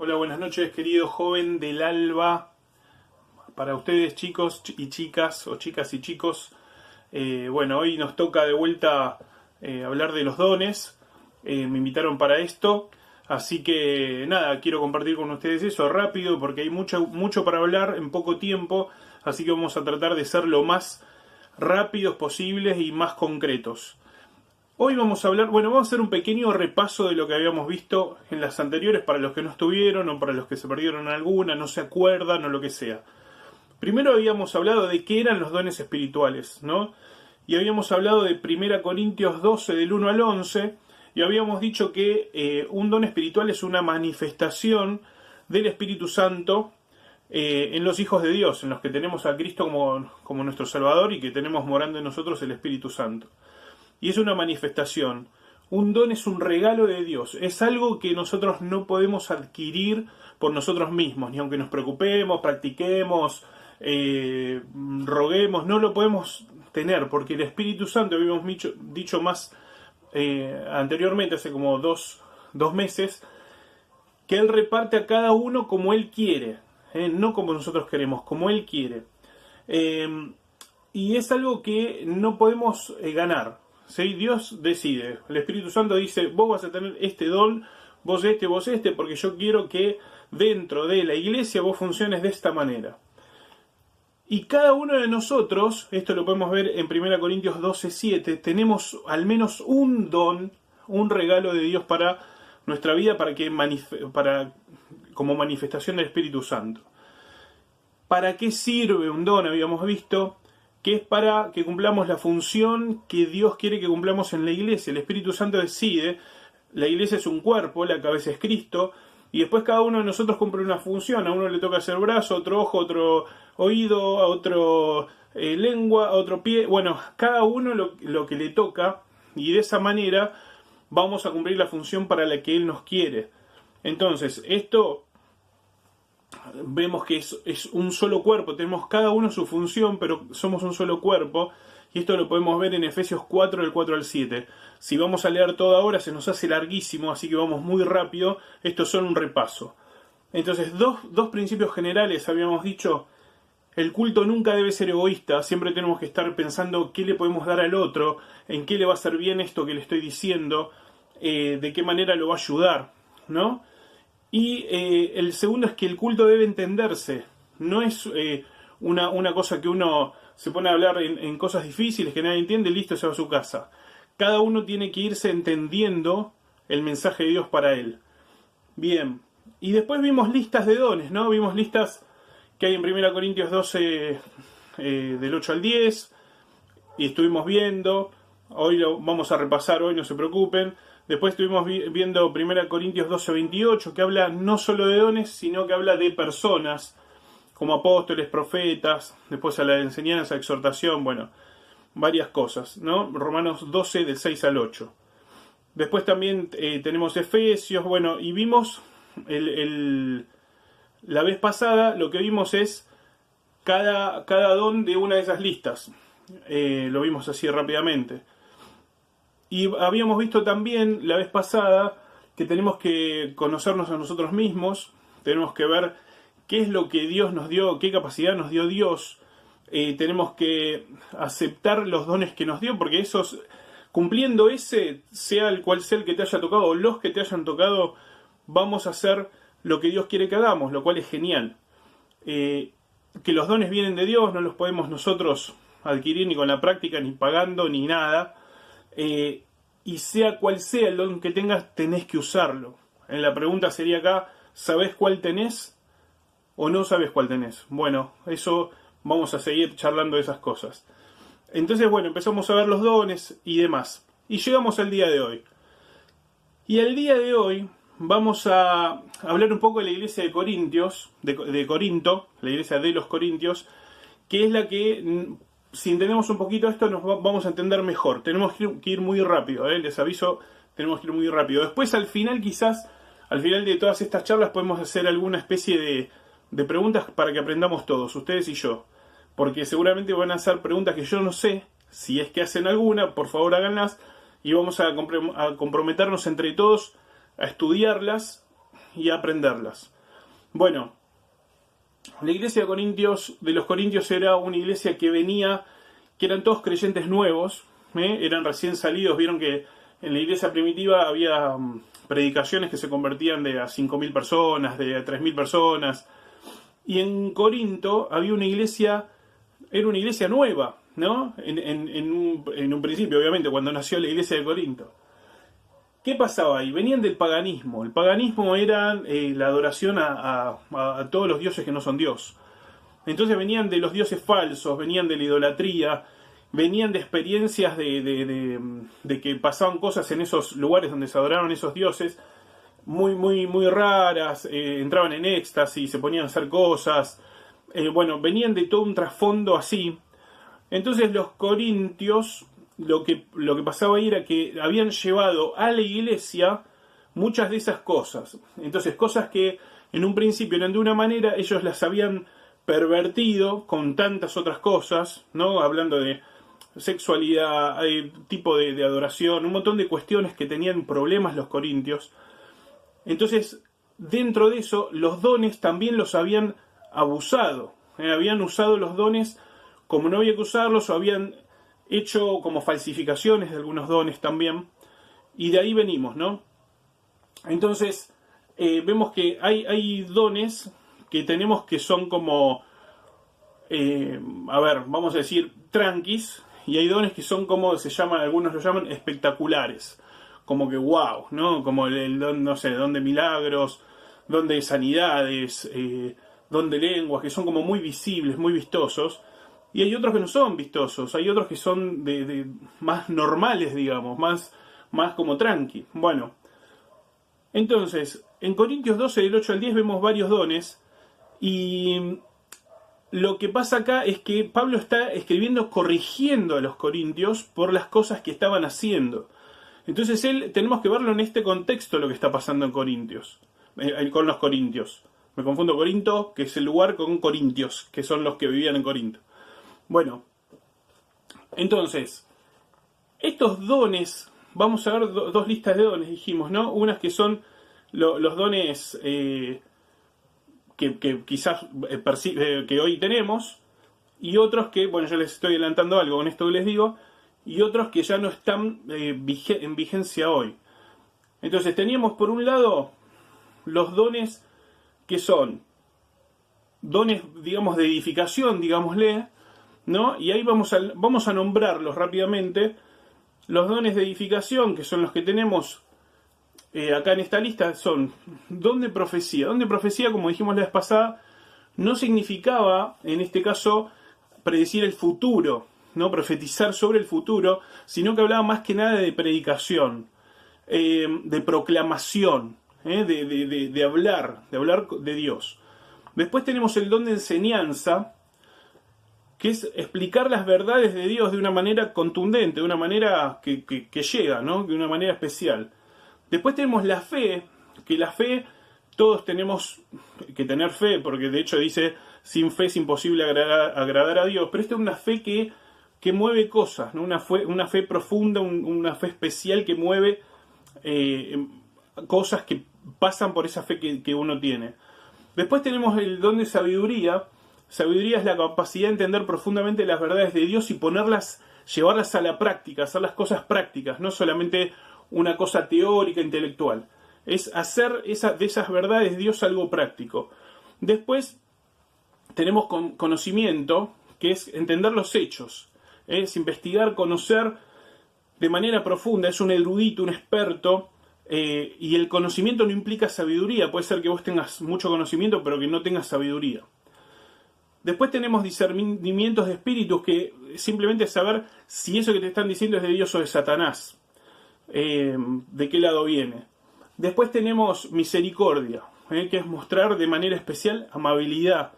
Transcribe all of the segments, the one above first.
Hola, buenas noches, querido joven del alba. Para ustedes, chicos y chicas, o chicas y chicos, bueno, hoy nos toca de vuelta hablar de los dones. Me invitaron para esto, así que nada, quiero compartir con ustedes eso rápido, porque hay mucho para hablar en poco tiempo, así que vamos a tratar de ser lo más rápidos posibles y más concretos. Hoy vamos a vamos a hacer un pequeño repaso de lo que habíamos visto en las anteriores para los que no estuvieron o para los que se perdieron alguna, no se acuerdan o lo que sea. Primero habíamos hablado de qué eran los dones espirituales, ¿no? Y habíamos hablado de 1 Corintios 12 del 1 al 11 y habíamos dicho que un don espiritual es una manifestación del Espíritu Santo en los hijos de Dios, en los que tenemos a Cristo como nuestro Salvador y que tenemos morando en nosotros el Espíritu Santo. Y es una manifestación. Un don es un regalo de Dios. Es algo que nosotros no podemos adquirir por nosotros mismos. Ni aunque nos preocupemos, practiquemos, roguemos, no lo podemos tener. Porque el Espíritu Santo, habíamos dicho más anteriormente, hace como dos meses, que Él reparte a cada uno como Él quiere. No como nosotros queremos, como Él quiere. Y es algo que no podemos ganar. ¿Sí? Dios decide, el Espíritu Santo dice, vos vas a tener este don, vos este, porque yo quiero que dentro de la iglesia vos funciones de esta manera. Y cada uno de nosotros, esto lo podemos ver en 1 Corintios 12:7, tenemos al menos un don, un regalo de Dios para nuestra vida, como manifestación del Espíritu Santo. ¿Para qué sirve un don? Habíamos visto que es para que cumplamos la función que Dios quiere que cumplamos en la iglesia. El Espíritu Santo decide, la iglesia es un cuerpo, la cabeza es Cristo, y después cada uno de nosotros cumple una función. A uno le toca hacer brazo, a otro ojo, a otro oído, a otro lengua, a otro pie. Bueno, cada uno lo que le toca, y de esa manera vamos a cumplir la función para la que Él nos quiere. Entonces, esto vemos que es un solo cuerpo, tenemos cada uno su función, pero somos un solo cuerpo, y esto lo podemos ver en Efesios 4, del 4 al 7. Si vamos a leer todo ahora se nos hace larguísimo, así que vamos muy rápido, estos son un repaso. Entonces, dos principios generales habíamos dicho. El culto nunca debe ser egoísta, siempre tenemos que estar pensando qué le podemos dar al otro, en qué le va a hacer bien esto que le estoy diciendo, de qué manera lo va a ayudar, ¿no? Y el segundo es que el culto debe entenderse. No es una cosa que uno se pone a hablar en cosas difíciles que nadie entiende y listo, se va a su casa. Cada uno tiene que irse entendiendo el mensaje de Dios para él. Bien. Y después vimos listas de dones, ¿no? Vimos listas que hay en 1 Corintios 12 del 8 al 10. Y estuvimos viendo. Hoy lo vamos a repasar, hoy no se preocupen. Después estuvimos viendo 1 Corintios 12:28, que habla no solo de dones, sino que habla de personas, como apóstoles, profetas, después a la enseñanza, exhortación, bueno, varias cosas, ¿no? Romanos 12, del 6 al 8. Después también tenemos Efesios, bueno, y vimos, la vez pasada, lo que vimos es cada don de una de esas listas. Lo vimos así rápidamente. Y habíamos visto también la vez pasada que tenemos que conocernos a nosotros mismos, tenemos que ver qué es lo que Dios nos dio, qué capacidad nos dio Dios, tenemos que aceptar los dones que nos dio, porque esos, cumpliendo ese, sea el cual sea el que te haya tocado o los que te hayan tocado, vamos a hacer lo que Dios quiere que hagamos, lo cual es genial. Que los dones vienen de Dios, no los podemos nosotros adquirir ni con la práctica, ni pagando, ni nada. Y sea cual sea el don que tengas, tenés que usarlo. La pregunta sería acá, ¿sabés cuál tenés o no sabés cuál tenés? Bueno, eso vamos a seguir charlando de esas cosas. Entonces, bueno, empezamos a ver los dones y demás. Y llegamos al día de hoy. Y el día de hoy vamos a hablar un poco de la iglesia de Corintios, de Corinto, la iglesia de los Corintios, que es la que, si entendemos un poquito esto, nos vamos a entender mejor. Tenemos que ir muy rápido, les aviso, tenemos que ir muy rápido. Después, al final de todas estas charlas, podemos hacer alguna especie de preguntas para que aprendamos todos, ustedes y yo. Porque seguramente van a hacer preguntas que yo no sé. Si es que hacen alguna, por favor háganlas. Y vamos a comprometernos entre todos a estudiarlas y a aprenderlas. Bueno, la iglesia de los Corintios era una iglesia que eran todos creyentes nuevos, eran recién salidos. Vieron que en la iglesia primitiva había predicaciones que se convertían de a 5.000 personas, de a 3.000 personas. Y en Corinto había era una iglesia nueva, ¿no? En un principio, obviamente, cuando nació la iglesia de Corinto. ¿Qué pasaba ahí? Venían del paganismo. El paganismo era la adoración a todos los dioses que no son Dios. Entonces venían de los dioses falsos, venían de la idolatría, venían de experiencias de que pasaban cosas en esos lugares donde se adoraron esos dioses, muy, muy, muy raras, entraban en éxtasis, se ponían a hacer cosas. Bueno, venían de todo un trasfondo así. Entonces los corintios, lo que pasaba ahí era que habían llevado a la iglesia muchas de esas cosas. Entonces, cosas que en un principio eran de una manera, ellos las habían pervertido con tantas otras cosas, ¿no? Hablando de sexualidad, tipo de adoración, un montón de cuestiones que tenían problemas los corintios. Entonces, dentro de eso, los dones también los habían abusado. Habían usado los dones como no había que usarlos, o habían hecho como falsificaciones de algunos dones también. Y de ahí venimos, ¿no? Entonces, vemos que hay dones que tenemos que son como, vamos a decir, tranquis, y hay dones que son como algunos lo llaman espectaculares, como que wow, ¿no? Como el don, no sé, don de milagros, don de sanidades, don de lenguas, que son como muy visibles, muy vistosos, y hay otros que no son vistosos, hay otros que son de más normales, digamos, más como tranqui. Bueno, entonces, en Corintios 12, del 8 al 10, vemos varios dones, y lo que pasa acá es que Pablo está escribiendo corrigiendo a los corintios por las cosas que estaban haciendo. Entonces tenemos que verlo en este contexto, lo que está pasando en Corintios, con los corintios. Me confundo Corinto, que es el lugar, con corintios, que son los que vivían en Corinto. Bueno, entonces, estos dones, vamos a ver dos listas de dones, dijimos, ¿no? Unas que son los dones que quizás que hoy tenemos, y otros que, bueno, yo les estoy adelantando algo con esto que les digo, y otros que ya no están en vigencia hoy. Entonces teníamos por un lado los dones que son dones, digamos, de edificación, digámosle, ¿no? Y ahí vamos a nombrarlos rápidamente. Los dones de edificación, que son los que tenemos acá en esta lista, son don de profecía. Don de profecía, como dijimos la vez pasada, no significaba, en este caso, predecir el futuro, no profetizar sobre el futuro, sino que hablaba más que nada de predicación, de proclamación, de hablar de Dios. Después tenemos el don de enseñanza, que es explicar las verdades de Dios de una manera contundente, de una manera que llega, ¿no? De una manera especial. Después tenemos la fe, que la fe, todos tenemos que tener fe, porque de hecho dice, sin fe es imposible agradar a Dios, pero esta es una fe que mueve cosas, ¿no? Una fe profunda, una fe especial que mueve cosas que pasan por esa fe que uno tiene. Después tenemos el don de sabiduría. Sabiduría es la capacidad de entender profundamente las verdades de Dios y llevarlas a la práctica, hacer las cosas prácticas, no solamente una cosa teórica, intelectual. Es hacer de esas verdades de Dios algo práctico. Después tenemos conocimiento, que es entender los hechos. Es investigar, conocer de manera profunda. Es un erudito, un experto. Y el conocimiento no implica sabiduría. Puede ser que vos tengas mucho conocimiento, pero que no tengas sabiduría. Después tenemos discernimientos de espíritus, que simplemente es saber si eso que te están diciendo es de Dios o de Satanás. De qué lado viene. Después tenemos misericordia, que es mostrar de manera especial amabilidad,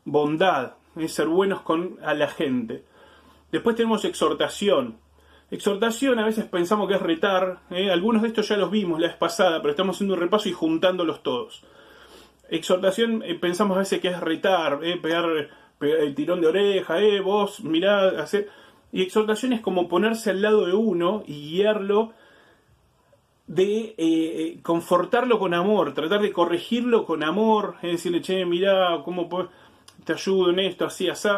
bondad, ser buenos a la gente. Después tenemos exhortación. Exhortación a veces pensamos que es retar. Algunos de estos ya los vimos la vez pasada, pero estamos haciendo un repaso y juntándolos todos. Exhortación pensamos a veces que es retar, pegar el tirón de oreja, vos mirá, hacer. Y exhortación es como ponerse al lado de uno y guiarlo de confortarlo con amor, tratar de corregirlo con amor, es decirle, che, mirá, ¿cómo te ayudo en esto, así, así?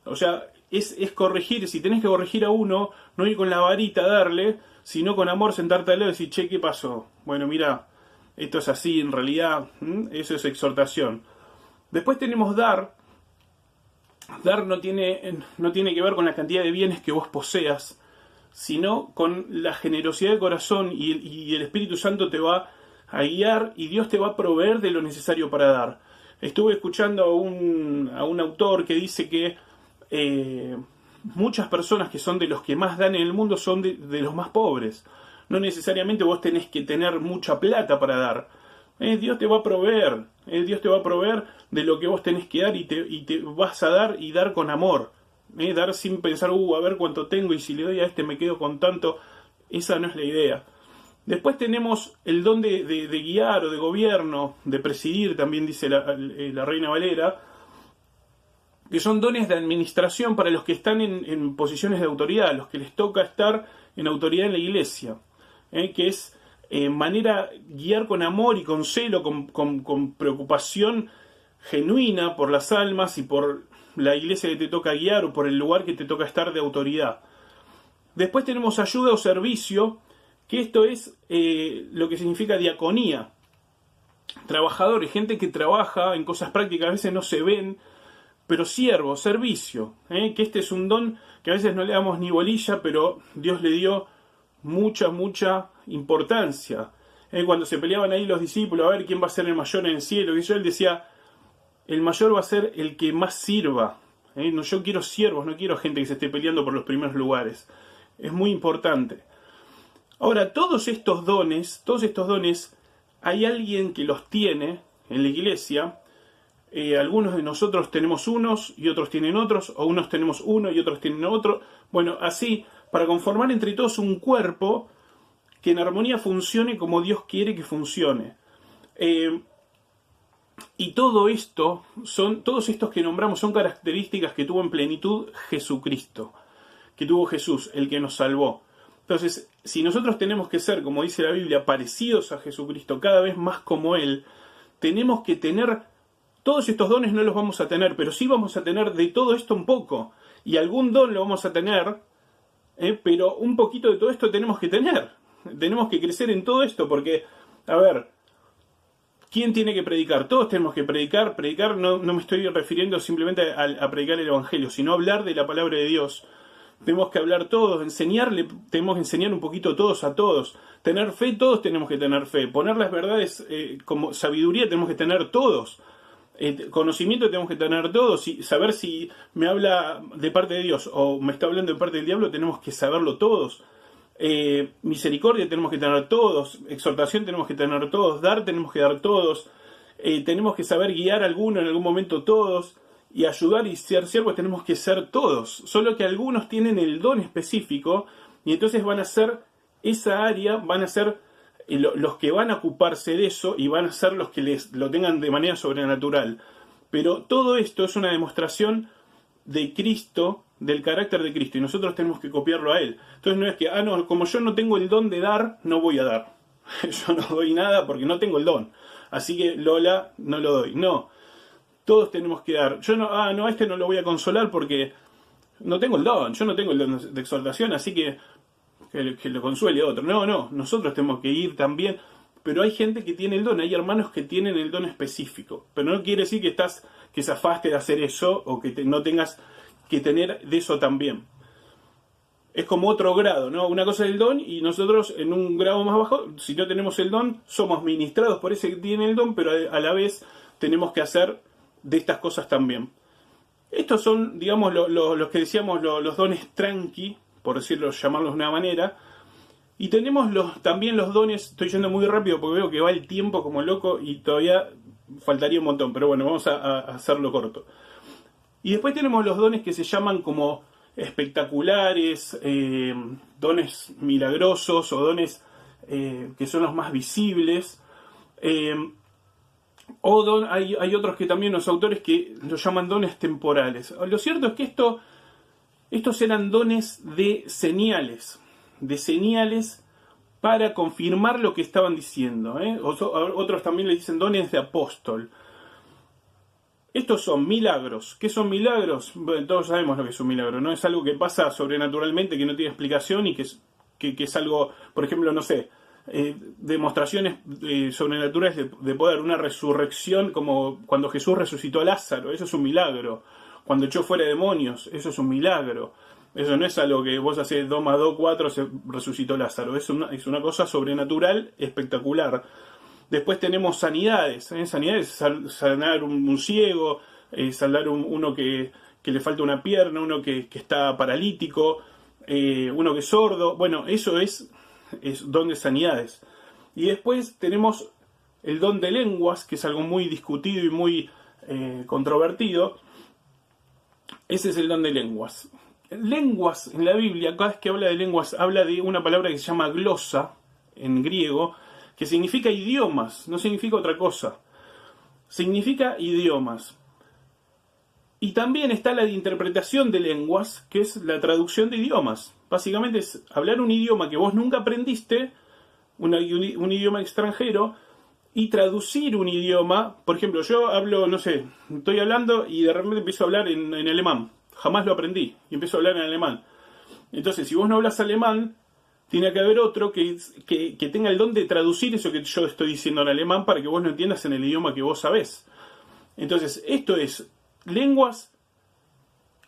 O sea, es corregir, si tenés que corregir a uno, no ir con la varita a darle, sino con amor sentarte al lado y decir, che, ¿qué pasó? Bueno, mirá, esto es así, en realidad, eso es exhortación. Después tenemos dar. Dar no tiene que ver con la cantidad de bienes que vos poseas, sino con la generosidad de corazón y el Espíritu Santo te va a guiar y Dios te va a proveer de lo necesario para dar. Estuve escuchando a un autor que dice que muchas personas que son de los que más dan en el mundo son de los más pobres. No necesariamente vos tenés que tener mucha plata para dar. Dios te va a proveer. Dios te va a proveer de lo que vos tenés que dar y te vas a dar y dar con amor. Dar sin pensar, a ver cuánto tengo y si le doy a este me quedo con tanto. Esa no es la idea. Después tenemos el don de guiar o de gobierno, de presidir, también dice la Reina Valera, que son dones de administración para los que están en posiciones de autoridad, los que les toca estar en autoridad en la iglesia, que es manera guiar con amor y con celo, con preocupación genuina por las almas y por la iglesia que te toca guiar o por el lugar que te toca estar de autoridad. Después tenemos ayuda o servicio, que esto es lo que significa diaconía. Trabajadores, gente que trabaja en cosas prácticas, a veces no se ven, pero siervo, servicio, que este es un don que a veces no le damos ni bolilla, pero Dios le dio mucha importancia. Cuando se peleaban ahí los discípulos, a ver quién va a ser el mayor en el cielo, y él decía, el mayor va a ser el que más sirva. No, yo quiero siervos, no quiero gente que se esté peleando por los primeros lugares. Es muy importante. Ahora, todos estos dones, hay alguien que los tiene en la iglesia. Algunos de nosotros tenemos unos y otros tienen otros, o unos tenemos uno y otros tienen otro. Bueno, así, para conformar entre todos un cuerpo que en armonía funcione como Dios quiere que funcione. Y todos estos que nombramos son características que tuvo en plenitud Jesucristo, que tuvo Jesús, el que nos salvó. Entonces, si nosotros tenemos que ser, como dice la Biblia, parecidos a Jesucristo, cada vez más como Él, tenemos que tener, todos estos dones no los vamos a tener, pero sí vamos a tener de todo esto un poco, y algún don lo vamos a tener, pero un poquito de todo esto tenemos que tener. Tenemos que crecer en todo esto, porque, a ver, ¿quién tiene que predicar? Todos tenemos que predicar. Predicar no me estoy refiriendo simplemente a predicar el Evangelio, sino hablar de la palabra de Dios. Tenemos que hablar todos, tenemos que enseñar un poquito todos a todos. Tener fe, todos tenemos que tener fe. Poner las verdades como sabiduría tenemos que tener todos. Conocimiento tenemos que tener todos. Y saber si me habla de parte de Dios o me está hablando de parte del diablo, tenemos que saberlo todos. Misericordia tenemos que tener todos, exhortación tenemos que tener todos, dar tenemos que dar todos, tenemos que saber guiar a alguno en algún momento todos, y ayudar y ser siervos tenemos que ser todos, solo que algunos tienen el don específico y entonces van a ser esa área, van a ser los que van a ocuparse de eso y van a ser los que lo tengan de manera sobrenatural. Pero todo esto es una demostración de Cristo, del carácter de Cristo, y nosotros tenemos que copiarlo a Él. Entonces no es que, como yo no tengo el don de dar, no voy a dar. Yo no doy nada porque no tengo el don. Así que Lola, no lo doy. No, todos tenemos que dar. Yo a este no lo voy a consolar porque no tengo el don. Yo no tengo el don de exhortación, así que lo consuele otro. No, nosotros tenemos que ir también. Pero hay gente que tiene el don, hay hermanos que tienen el don específico. Pero no quiere decir que zafaste de hacer eso o que no tengas que tener de eso también. Es como otro grado, ¿no? Una cosa es el don y nosotros en un grado más bajo, si no tenemos el don, somos ministrados por ese que tiene el don, pero a la vez tenemos que hacer de estas cosas también. Estos son, digamos, los que decíamos, los dones tranqui, por decirlo, llamarlos de una manera. Y tenemos también los dones, estoy yendo muy rápido porque veo que va el tiempo como loco y todavía faltaría un montón, pero bueno, vamos a hacerlo corto. Y después tenemos los dones que se llaman como espectaculares, dones milagrosos o dones que son los más visibles. Hay otros que también los autores que los llaman dones temporales. Lo cierto es que estos eran dones de señales para confirmar lo que estaban diciendo. Otros también le dicen dones de apóstol. Estos son milagros. ¿Qué son milagros? Bueno, todos sabemos lo que es un milagro, ¿no? Es algo que pasa sobrenaturalmente, que no tiene explicación y que es algo, por ejemplo, no sé, demostraciones sobrenaturales de poder, una resurrección, como cuando Jesús resucitó a Lázaro, eso es un milagro. Cuando echó fuera demonios, eso es un milagro. Eso no es algo que vos haces 2 más 2, 4, se resucitó Lázaro. Es una cosa sobrenatural, espectacular. Después tenemos sanidades. Sanidades, sanar un ciego, sanar uno que le falta una pierna, uno que está paralítico, uno que es sordo. Bueno, eso es don de sanidades. Y después tenemos el don de lenguas, que es algo muy discutido y muy controvertido. Ese es el don de lenguas. Lenguas en la Biblia, cada vez que habla de lenguas, habla de una palabra que se llama glosa, en griego, que significa idiomas, no significa otra cosa. Significa idiomas. Y también está la de interpretación de lenguas, que es la traducción de idiomas. Básicamente es hablar un idioma que vos nunca aprendiste, un idioma extranjero, y traducir un idioma. Por ejemplo, yo hablo, no sé, estoy hablando y de repente empiezo a hablar en alemán. Jamás lo aprendí y empiezo a hablar en alemán. Entonces, si vos no hablas alemán, tiene que haber otro que tenga el don de traducir eso que yo estoy diciendo en alemán para que vos lo entiendas en el idioma que vos sabés. Entonces, esto es lenguas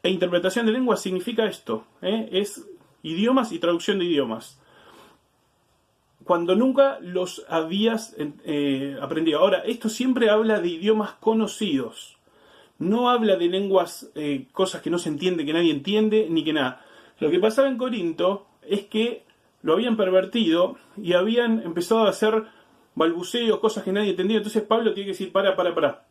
e interpretación de lenguas, significa esto. Es idiomas y traducción de idiomas. Cuando nunca los habías aprendido. Ahora, esto siempre habla de idiomas conocidos. No habla de lenguas, cosas que no se entiende, que nadie entiende, ni que nada. Lo que pasaba en Corinto es que lo habían pervertido y habían empezado a hacer balbuceos, cosas que nadie entendía. Entonces Pablo tiene que decir, para.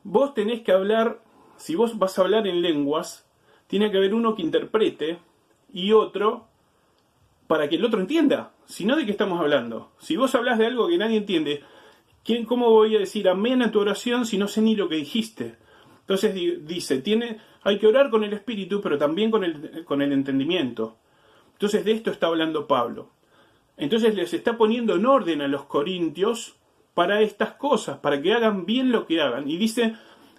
Vos tenés que hablar, si vos vas a hablar en lenguas, tiene que haber uno que interprete y otro para que el otro entienda. Si no, ¿de qué estamos hablando? Si vos hablas de algo que nadie entiende, ¿cómo voy a decir amén a tu oración si no sé ni lo que dijiste? Entonces dice, hay que orar con el espíritu, pero también con el entendimiento. Entonces de esto está hablando Pablo. Entonces les está poniendo en orden a los corintios para estas cosas, para que hagan bien lo que hagan. Y dice,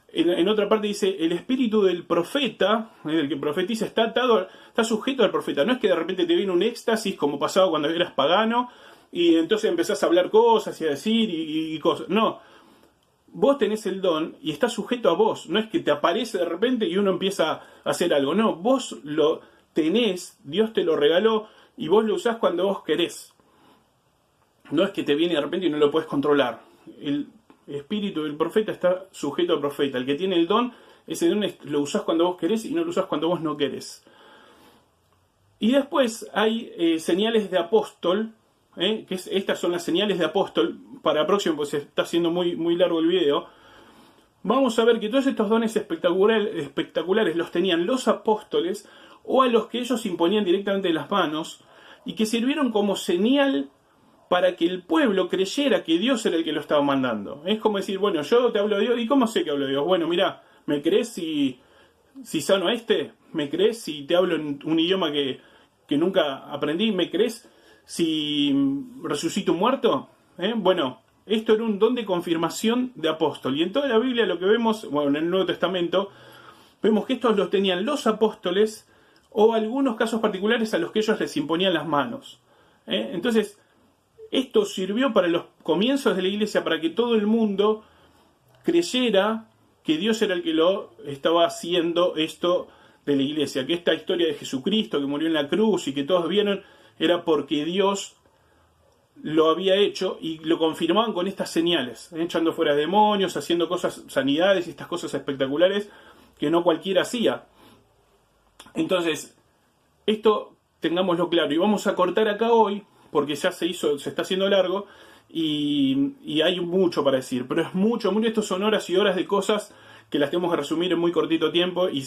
en otra parte dice, el espíritu del profeta, el que profetiza, está sujeto al profeta. No es que de repente te viene un éxtasis como pasaba cuando eras pagano, y entonces empezás a hablar cosas y a decir y cosas. No, vos tenés el don y está sujeto a vos. No es que te aparece de repente y uno empieza a hacer algo. No, vos lo tenés, Dios te lo regaló y vos lo usás cuando vos querés. No es que te viene de repente y no lo puedes controlar. El espíritu del profeta está sujeto al profeta. El que tiene el don, ese don lo usás cuando vos querés y no lo usás cuando vos no querés. Y después hay señales de apóstol. Estas son las señales de apóstol. Para el próximo, pues está haciendo muy largo el video. Vamos a ver que todos estos dones espectaculares los tenían los apóstoles o a los que ellos imponían directamente las manos y que sirvieron como señal para que el pueblo creyera que Dios era el que lo estaba mandando. Es como decir, bueno, yo te hablo de Dios. ¿Y cómo sé que hablo de Dios? Bueno, mira, ¿me crees si sano a este? ¿Me crees si te hablo en un idioma que nunca aprendí? ¿Me crees si resucito un muerto? Bueno, esto era un don de confirmación de apóstol. Y en toda la Biblia lo que vemos, bueno, en el Nuevo Testamento, vemos que estos los tenían los apóstoles o algunos casos particulares a los que ellos les imponían las manos. Entonces, esto sirvió para los comienzos de la iglesia, para que todo el mundo creyera que Dios era el que lo estaba haciendo esto de la iglesia, que esta historia de Jesucristo que murió en la cruz y que todos vieron era porque Dios lo había hecho y lo confirmaban con estas señales, echando fuera demonios, haciendo cosas, sanidades y estas cosas espectaculares que no cualquiera hacía. Entonces, esto tengámoslo claro y vamos a cortar acá hoy porque ya se está haciendo largo y hay mucho para decir, pero es mucho, esto son horas y horas de cosas que las tenemos que resumir en muy cortito tiempo y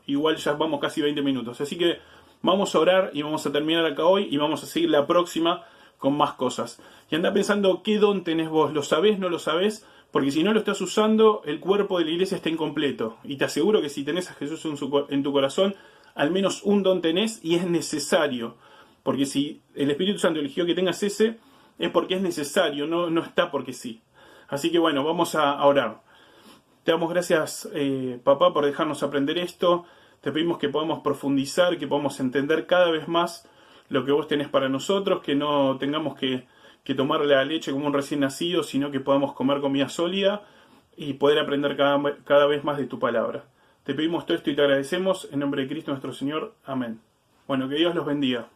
igual ya vamos casi 20 minutos, así que vamos a orar y vamos a terminar acá hoy y vamos a seguir la próxima con más cosas. Y anda pensando qué don tenés vos, ¿lo sabés, no lo sabés? Porque si no lo estás usando, el cuerpo de la iglesia está incompleto. Y te aseguro que si tenés a Jesús en tu corazón, al menos un don tenés y es necesario. Porque si el Espíritu Santo eligió que tengas ese, es porque es necesario, no está porque sí. Así que bueno, vamos a orar. Te damos gracias, papá, por dejarnos aprender esto. Te pedimos que podamos profundizar, que podamos entender cada vez más lo que vos tenés para nosotros, que no tengamos que tomar la leche como un recién nacido, sino que podamos comer comida sólida y poder aprender cada vez más de tu palabra. Te pedimos todo esto y te agradecemos en nombre de Cristo nuestro Señor. Amén. Bueno, que Dios los bendiga.